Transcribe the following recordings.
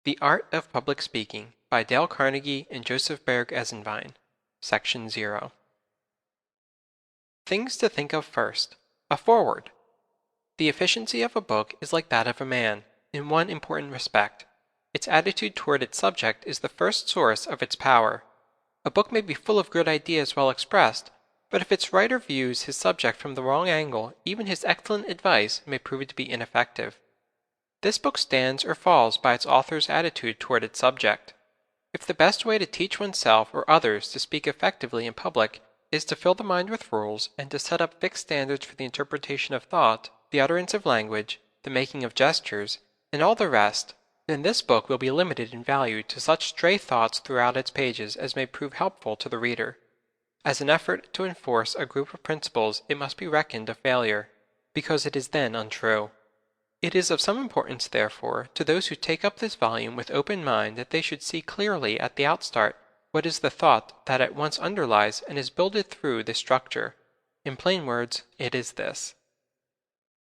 The Art of Public Speaking by Dale Carnegie and Joseph Berg Esenwein. Section 0. Things to think of first. A foreword. The efficiency of a book is like that of a man, in one important respect. Its attitude toward its subject is the first source of its power. A book may be full of good ideas well expressed, but if its writer views his subject from the wrong angle, even his excellent advice may prove to be ineffective. This book stands or falls by its author's attitude toward its subject. If the best way to teach oneself or others to speak effectively in public is to fill the mind with rules and to set up fixed standards for the interpretation of thought, the utterance of language, the making of gestures, and all the rest, then this book will be limited in value to such stray thoughts throughout its pages as may prove helpful to the reader. As an effort to enforce a group of principles it must be reckoned a failure, because it is then untrue. It is of some importance, therefore, to those who take up this volume with open mind that they should see clearly at the outstart what is the thought that at once underlies and is builded through this structure. In plain words, it is this.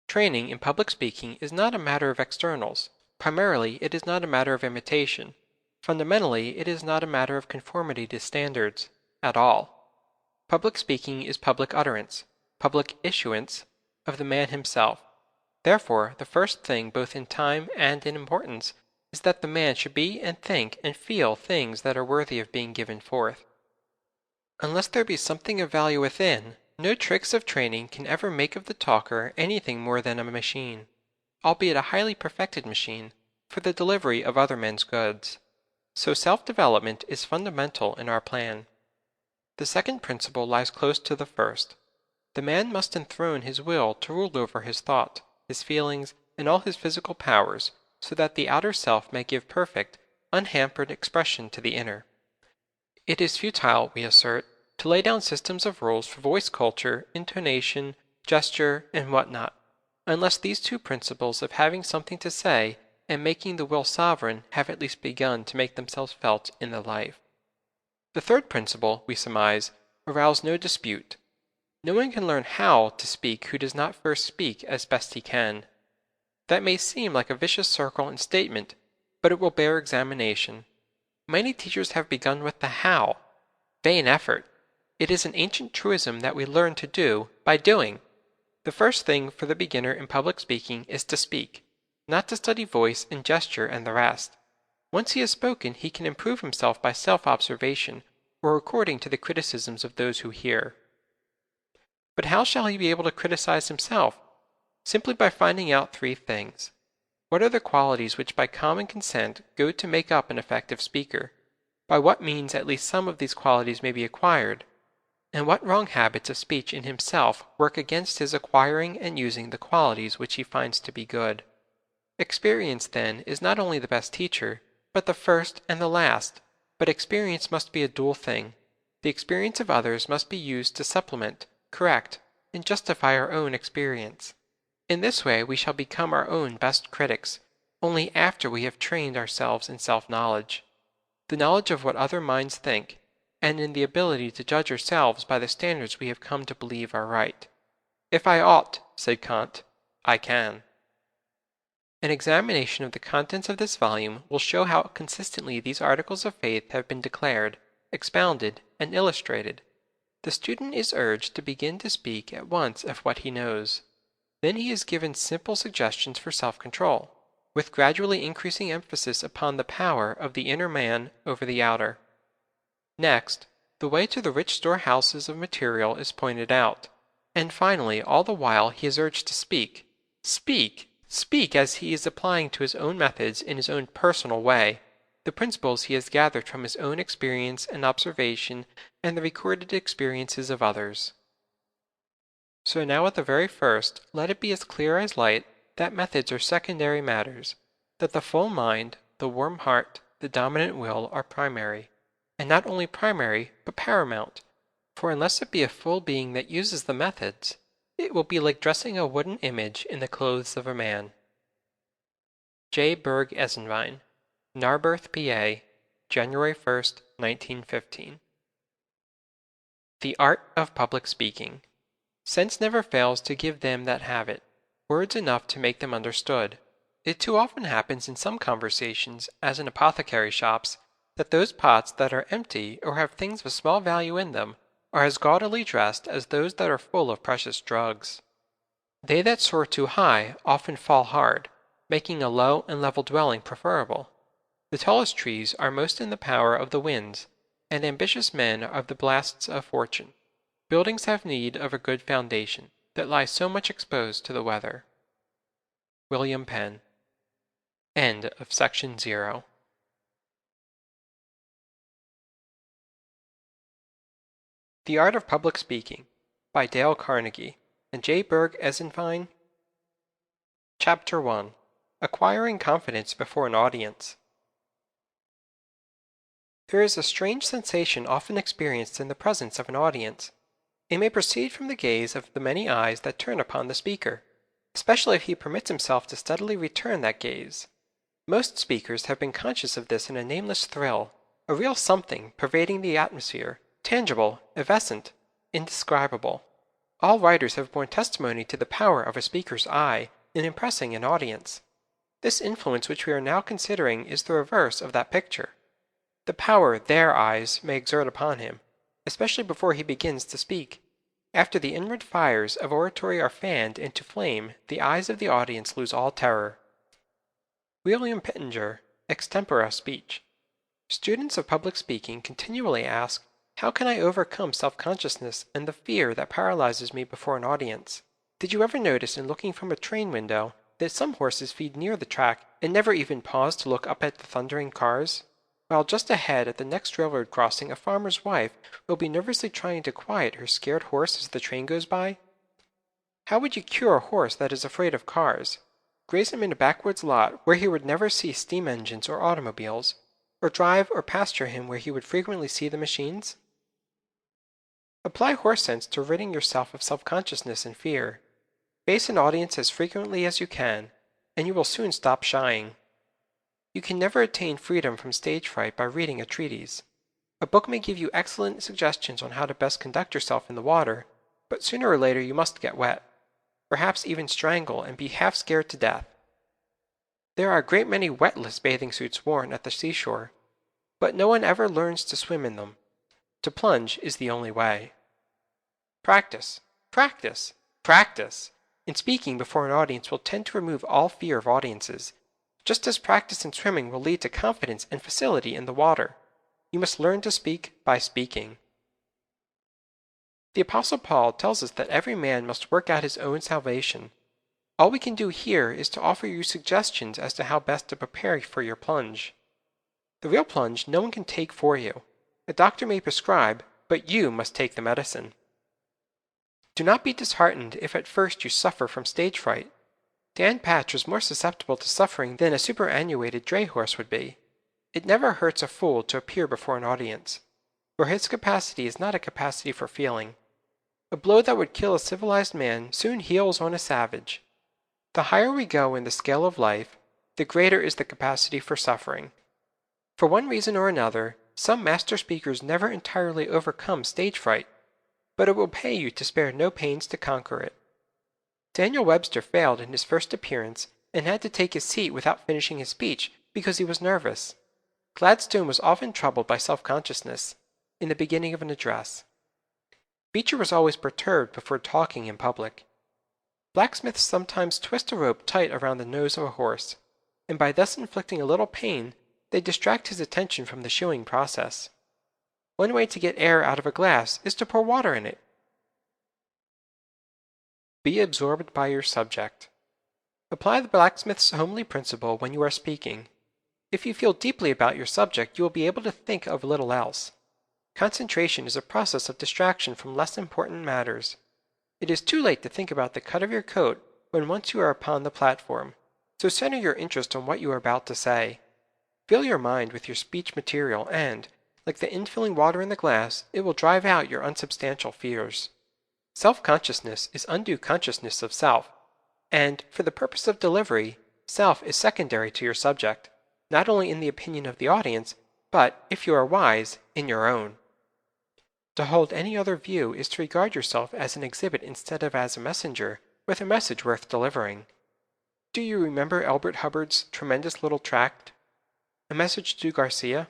Training in public speaking is not a matter of externals. Primarily, it is not a matter of imitation. Fundamentally, it is not a matter of conformity to standards at all. Public speaking is public utterance, public issuance of the man himself. Therefore, the first thing both in time and in importance is that the man should be and think and feel things that are worthy of being given forth. Unless there be something of value within, no tricks of training can ever make of the talker anything more than a machine, albeit a highly perfected machine, for the delivery of other men's goods. So self-development is fundamental in our plan. The second principle lies close to the first. The man must enthrone his will to rule over his thought, his feelings, and all his physical powers, so that the outer self may give perfect, unhampered expression to the inner. It is futile, we assert, to lay down systems of rules for voice culture, intonation, gesture, and what not, unless these two principles of having something to say and making the will sovereign have at least begun to make themselves felt in the life. The third principle, we surmise, arouse no dispute. No one can learn how to speak who does not first speak as best he can. That may seem like a vicious circle in statement, but it will bear examination. Many teachers have begun with the how. Vain effort! It is an ancient truism that we learn to do by doing. The first thing for the beginner in public speaking is to speak, not to study voice and gesture and the rest. Once he has spoken, he can improve himself by self-observation or according to the criticisms of those who hear. But how shall he be able to criticize himself? Simply by finding out three things. What are the qualities which by common consent go to make up an effective speaker? By what means at least some of these qualities may be acquired? And what wrong habits of speech in himself work against his acquiring and using the qualities which he finds to be good? Experience, then, is not only the best teacher, but the first and the last. But experience must be a dual thing. The experience of others must be used to supplement, correct, and justify our own experience. In this way we shall become our own best critics, only after we have trained ourselves in self-knowledge, the knowledge of what other minds think, and in the ability to judge ourselves by the standards we have come to believe are right. If I ought, said Kant, I can. An examination of the contents of this volume will show how consistently these articles of faith have been declared, expounded, and illustrated. The student is urged to begin to speak at once of what he knows. Then he is given simple suggestions for self-control, with gradually increasing emphasis upon the power of the inner man over the outer. Next, the way to the rich storehouses of material is pointed out, and finally all the while he is urged to speak. Speak as he is applying to his own methods in his own personal way the principles he has gathered from his own experience and observation and the recorded experiences of others. So now at the very first, let it be as clear as light that methods are secondary matters, that the full mind, the warm heart, the dominant will are primary, and not only primary, but paramount, for unless it be a full being that uses the methods, it will be like dressing a wooden image in the clothes of a man. J. Berg Esenwein, Narberth, PA, January 1st, 1915. The Art of Public Speaking. Sense never fails to give them that have it, words enough to make them understood. It too often happens in some conversations, as in apothecary shops, that those pots that are empty or have things of small value in them are as gaudily dressed as those that are full of precious drugs. They that soar too high often fall hard, making a low and level dwelling preferable. The tallest trees are most in the power of the winds, and ambitious men of the blasts of fortune. Buildings have need of a good foundation, that lies so much exposed to the weather. William Penn. End of section 0. The Art of Public Speaking by Dale Carnegie and J. Berg Esenfein. Chapter 1. Acquiring Confidence Before an Audience. There is a strange sensation often experienced in the presence of an audience. It may proceed from the gaze of the many eyes that turn upon the speaker, especially if he permits himself to steadily return that gaze. Most speakers have been conscious of this in a nameless thrill, a real something pervading the atmosphere, tangible, evanescent, indescribable. All writers have borne testimony to the power of a speaker's eye in impressing an audience. This influence which we are now considering is the reverse of that picture. The power their eyes may exert upon him, especially before he begins to speak. After the inward fires of oratory are fanned into flame, the eyes of the audience lose all terror. William Pittenger, Extempora Speech. Students of public speaking continually ask, how can I overcome self-consciousness and the fear that paralyzes me before an audience? Did you ever notice in looking from a train window that some horses feed near the track and never even pause to look up at the thundering cars? While just ahead at the next railroad crossing a farmer's wife will be nervously trying to quiet her scared horse as the train goes by? How would you cure a horse that is afraid of cars? Graze him in a backwoods lot where he would never see steam engines or automobiles, or drive or pasture him where he would frequently see the machines? Apply horse sense to ridding yourself of self-consciousness and fear. Face an audience as frequently as you can, and you will soon stop shying. You can never attain freedom from stage fright by reading a treatise. A book may give you excellent suggestions on how to best conduct yourself in the water, but sooner or later you must get wet, perhaps even strangle and be half scared to death. There are a great many wetless bathing suits worn at the seashore, but no one ever learns to swim in them. To plunge is the only way. Practice, practice, practice in speaking before an audience will tend to remove all fear of audiences, just as practice in swimming will lead to confidence and facility in the water. You must learn to speak by speaking. The Apostle Paul tells us that every man must work out his own salvation. All we can do here is to offer you suggestions as to how best to prepare for your plunge. The real plunge no one can take for you. A doctor may prescribe, but you must take the medicine. Do not be disheartened if at first you suffer from stage fright. Dan Patch was more susceptible to suffering than a superannuated dray horse would be. It never hurts a fool to appear before an audience, for his capacity is not a capacity for feeling. A blow that would kill a civilized man soon heals on a savage. The higher we go in the scale of life, the greater is the capacity for suffering. For one reason or another, some master speakers never entirely overcome stage fright, but it will pay you to spare no pains to conquer it. Daniel Webster failed in his first appearance and had to take his seat without finishing his speech because he was nervous. Gladstone was often troubled by self-consciousness in the beginning of an address. Beecher was always perturbed before talking in public. Blacksmiths sometimes twist a rope tight around the nose of a horse, and by thus inflicting a little pain, they distract his attention from the shoeing process. One way to get air out of a glass is to pour water in it. Be absorbed by your subject. Apply the blacksmith's homely principle when you are speaking. If you feel deeply about your subject, you will be able to think of little else. Concentration is a process of distraction from less important matters. It is too late to think about the cut of your coat when once you are upon the platform, so center your interest on what you are about to say. Fill your mind with your speech material and, like the infilling water in the glass, it will drive out your unsubstantial fears. Self-consciousness is undue consciousness of self, and, for the purpose of delivery, self is secondary to your subject, not only in the opinion of the audience, but, if you are wise, in your own. To hold any other view is to regard yourself as an exhibit instead of as a messenger with a message worth delivering. Do you remember Elbert Hubbard's tremendous little tract, A Message to Garcia?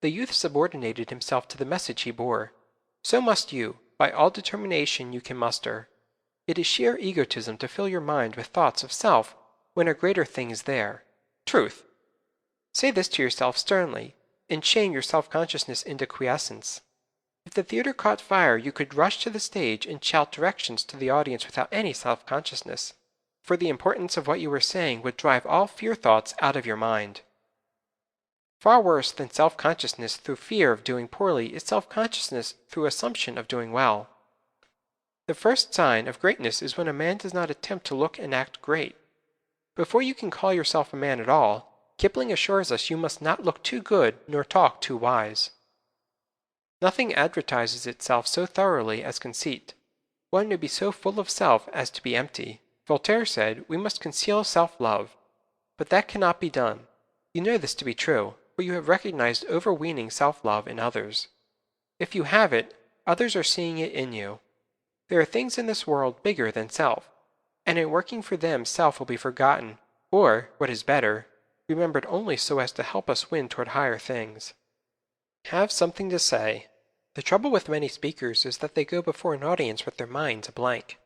The youth subordinated himself to the message he bore. So must you, by all determination you can muster. It is sheer egotism to fill your mind with thoughts of self when a greater thing is there. Truth. Say this to yourself sternly, and shame your self-consciousness into quiescence. If the theater caught fire, you could rush to the stage and shout directions to the audience without any self-consciousness, for the importance of what you were saying would drive all fear thoughts out of your mind. Far worse than self-consciousness through fear of doing poorly is self-consciousness through assumption of doing well. The first sign of greatness is when a man does not attempt to look and act great. Before you can call yourself a man at all, Kipling assures us you must not look too good nor talk too wise. Nothing advertises itself so thoroughly as conceit. One may be so full of self as to be empty. Voltaire said, we must conceal self-love. But that cannot be done. You know this to be true, for you have recognized overweening self-love in others. If you have it, others are seeing it in you. There are things in this world bigger than self, and in working for them self will be forgotten, or, what is better, remembered only so as to help us win toward higher things. Have something to say. The trouble with many speakers is that they go before an audience with their minds a blank.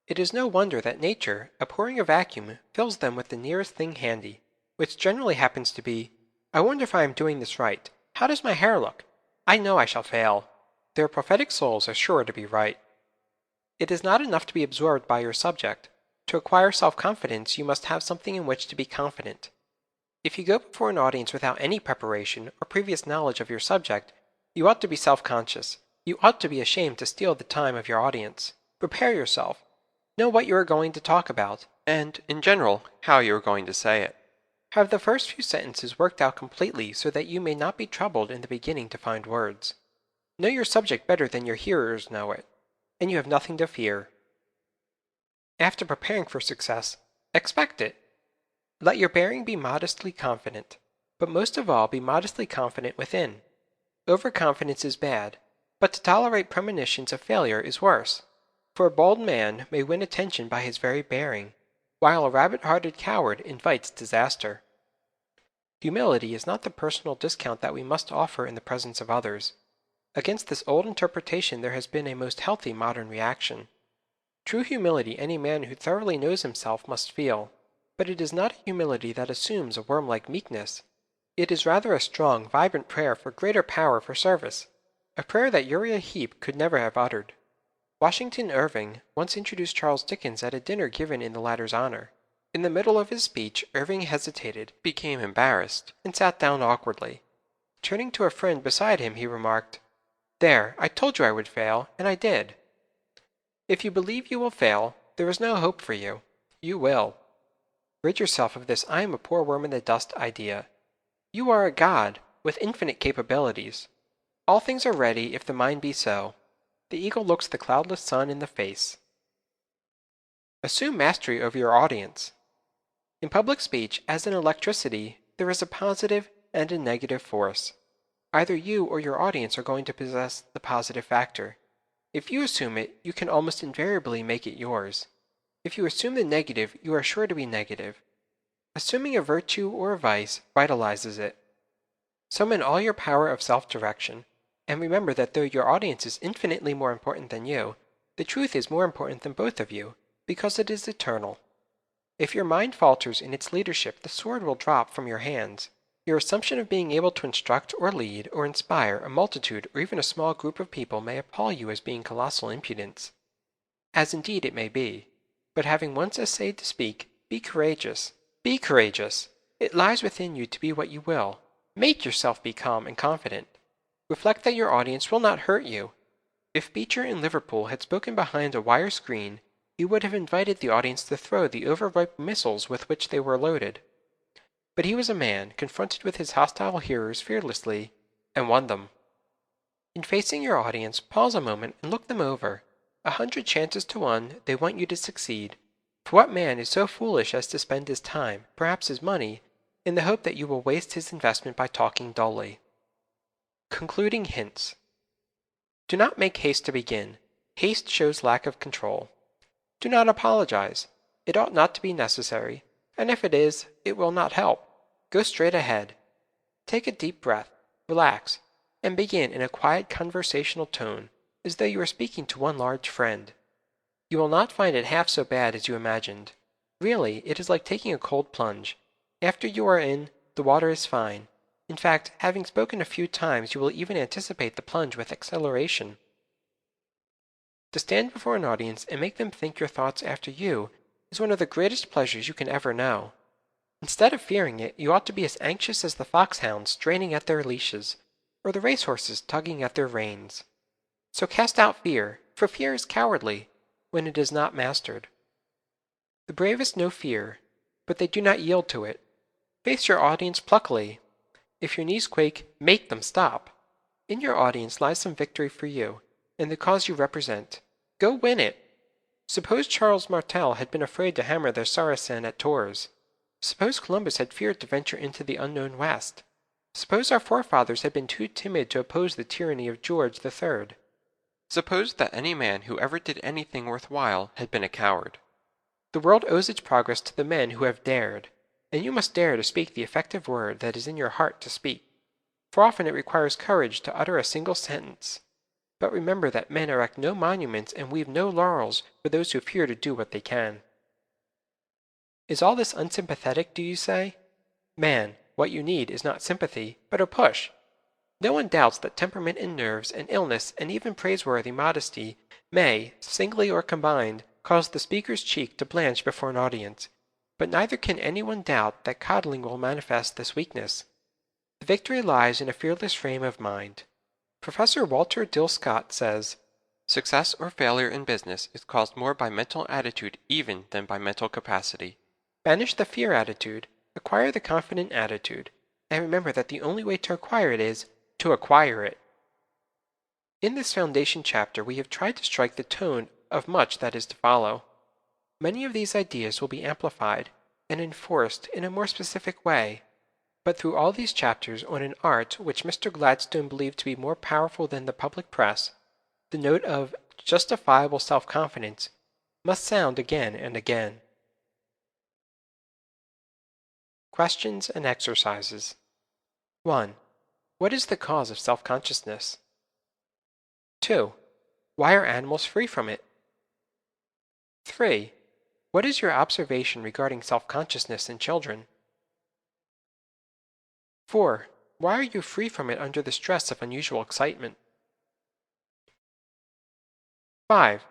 It is no wonder that nature, abhorring a vacuum, fills them with the nearest thing handy, which generally happens to be, I wonder if I am doing this right. How does my hair look? I know I shall fail. Their prophetic souls are sure to be right. It is not enough to be absorbed by your subject. To acquire self-confidence, you must have something in which to be confident. If you go before an audience without any preparation or previous knowledge of your subject, you ought to be self-conscious. You ought to be ashamed to steal the time of your audience. Prepare yourself. Know what you are going to talk about, and, in general, how you are going to say it. Have the first few sentences worked out completely so that you may not be troubled in the beginning to find words. Know your subject better than your hearers know it, and you have nothing to fear. After preparing for success, expect it. Let your bearing be modestly confident, but most of all be modestly confident within. Overconfidence is bad, but to tolerate premonitions of failure is worse, for a bold man may win attention by his very bearing, while a rabbit-hearted coward invites disaster. Humility is not the personal discount that we must offer in the presence of others. Against this old interpretation there has been a most healthy modern reaction. True humility any man who thoroughly knows himself must feel. But it is not a humility that assumes a worm-like meekness. It is rather a strong, vibrant prayer for greater power for service, a prayer that Uriah Heep could never have uttered. Washington Irving once introduced Charles Dickens at a dinner given in the latter's honor. In the middle of his speech, Irving hesitated, became embarrassed, and sat down awkwardly. Turning to a friend beside him, he remarked, "There, I told you I would fail, and I did." If you believe you will fail, there is no hope for you. You will. Rid yourself of this I am a poor worm in the dust idea. You are a god, with infinite capabilities. All things are ready if the mind be so. The eagle looks the cloudless sun in the face. Assume mastery over your audience. In public speech, as in electricity, there is a positive and a negative force. Either you or your audience are going to possess the positive factor. If you assume it, you can almost invariably make it yours. If you assume the negative, you are sure to be negative. Assuming a virtue or a vice vitalizes it. Summon all your power of self-direction, and remember that though your audience is infinitely more important than you, the truth is more important than both of you, because it is eternal. If your mind falters in its leadership, the sword will drop from your hands. Your assumption of being able to instruct or lead or inspire a multitude or even a small group of people may appall you as being colossal impudence. As indeed it may be. But having once essayed to speak, be courageous. Be courageous. It lies within you to be what you will. Make yourself be calm and confident. Reflect that your audience will not hurt you. If Beecher in Liverpool had spoken behind a wire screen, he would have invited the audience to throw the overripe missiles with which they were loaded. But he was a man, confronted with his hostile hearers fearlessly, and won them. In facing your audience, pause a moment and look them over. 100 chances to 1 they want you to succeed. For what man is so foolish as to spend his time, perhaps his money, in the hope that you will waste his investment by talking dully? Concluding hints. Do not make haste to begin. Haste shows lack of control. Do not apologize. It ought not to be necessary, and if it is, it will not help. Go straight ahead. Take a deep breath, relax, and begin in a quiet conversational tone, as though you were speaking to one large friend. You will not find it half so bad as you imagined. Really, it is like taking a cold plunge. After you are in, the water is fine. In fact, having spoken a few times, you will even anticipate the plunge with exhilaration. To stand before an audience and make them think your thoughts after you is one of the greatest pleasures you can ever know. Instead of fearing it, you ought to be as anxious as the foxhounds straining at their leashes, or the racehorses tugging at their reins. So cast out fear, for fear is cowardly when it is not mastered. The bravest know fear, but they do not yield to it. Face your audience pluckily. If your knees quake, make them stop. In your audience lies some victory for you, and the cause you represent. Go win it. Suppose Charles Martel had been afraid to hammer their Saracen at Tours. Suppose Columbus had feared to venture into the unknown West. Suppose our forefathers had been too timid to oppose the tyranny of George III. Suppose that any man who ever did anything worthwhile had been a coward. The world owes its progress to the men who have dared, and you must dare to speak the effective word that is in your heart to speak. For often it requires courage to utter a single sentence. But remember that men erect no monuments and weave no laurels for those who fear to do what they can. Is all this unsympathetic, do you say? Man, what you need is not sympathy, but a push. No one doubts that temperament and nerves and illness and even praiseworthy modesty may, singly or combined, cause the speaker's cheek to blanch before an audience, but neither can anyone doubt that coddling will manifest this weakness. The victory lies in a fearless frame of mind. Professor Walter Dill Scott says, "Success or failure in business is caused more by mental attitude even than by mental capacity." Banish the fear attitude, acquire the confident attitude, and remember that the only way to acquire it is to acquire it. In this foundation chapter, we have tried to strike the tone of much that is to follow. Many of these ideas will be amplified and enforced in a more specific way, but through all these chapters on an art which Mr. Gladstone believed to be more powerful than the public press, the note of justifiable self-confidence must sound again and again. Questions and exercises. 1. What is the cause of self-consciousness? 2. Why are animals free from it? 3. What is your observation regarding self-consciousness in children? 4. Why are you free from it under the stress of unusual excitement? 5.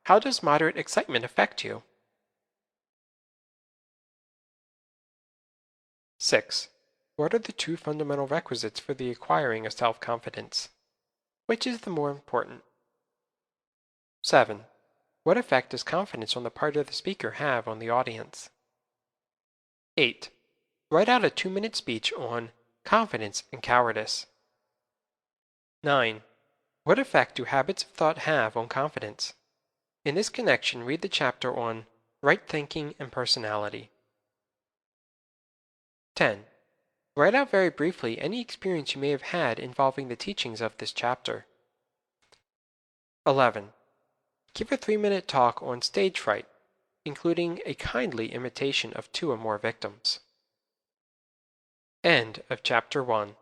How does moderate excitement affect you? 6. What are the two fundamental requisites for the acquiring of self-confidence? Which is the more important? 7. What effect does confidence on the part of the speaker have on the audience? 8. Write out a 2-minute speech on confidence and cowardice. 9. What effect do habits of thought have on confidence? In this connection, read the chapter on right thinking and personality. 10. Write out very briefly any experience you may have had involving the teachings of this chapter. 11. Give a 3-minute talk on stage fright, including a kindly imitation of 2 or more victims. End of Chapter 1.